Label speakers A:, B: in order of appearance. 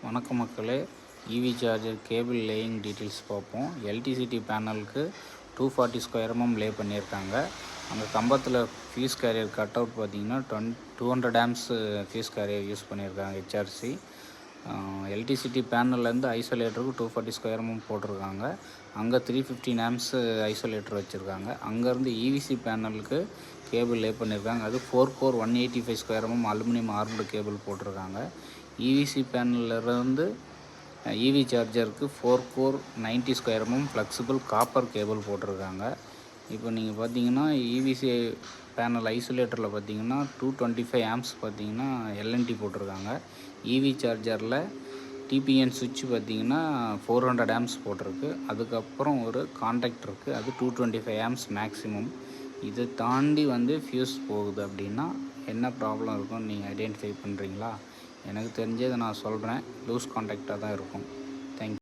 A: வணக்கம் மக்களே, EV charger cable laying details பார்ப்போம். எல்டிசிடி பேனலுக்கு 240 ஸ்கொயர் mm லே பண்ணியிருக்காங்க. அந்த கம்பத்தில் ஃபியூஸ் கேரியர் கட் அவுட் பார்த்திங்கன்னா 200 ஆம்ஸ் ஃபியூஸ் கேரியர் யூஸ் பண்ணியிருக்காங்க ஹெச்ஆர்சி. எல்டிசிடி பேனல்லேருந்து ஐசோலேட்டருக்கு 240 ஸ்கொயர் mm போட்டிருக்காங்க. அங்கே 315 ஆம்ஸ் ஐசோலேட்டர் வச்சுருக்காங்க. அங்கேருந்து இவிசி பேனலுக்கு கேபிள் லே பண்ணியிருக்காங்க. அது 4 core 185 square mm aluminium armed cable போட்டிருக்காங்க. இவிசி பேனல்லேருந்து இவி சார்ஜருக்கு 4 core 90 square mm flexible copper cable போட்டிருக்காங்க. இப்போ நீங்கள் பார்த்தீங்கன்னா இவிசி பேனல் ஐசோலேட்டரில் பார்த்தீங்கன்னா 225 ஆம்ஸ் பார்த்தீங்கன்னா எல்என்டி போட்டிருக்காங்க. இவி சார்ஜரில் டிபிஎன் சுவிட்ச் பார்த்தீங்கன்னா 400 ஆம்ஸ் போட்டிருக்கு. அதுக்கப்புறம் ஒரு கான்டாக்ட் இருக்குது, அது 225 ஆம்ஸ் மேக்ஸிமம். இதை தாண்டி ஃபியூஸ் போகுது அப்படின்னா என்ன ப்ராப்ளம் இருக்கும்னு நீங்கள் ஐடென்டிஃபை பண்ணுறீங்களா? எனக்கு தெரிஞ்சதை நான் சொல்கிறேன். லூஸ் கான்டாக்டாக தான் இருக்கும்.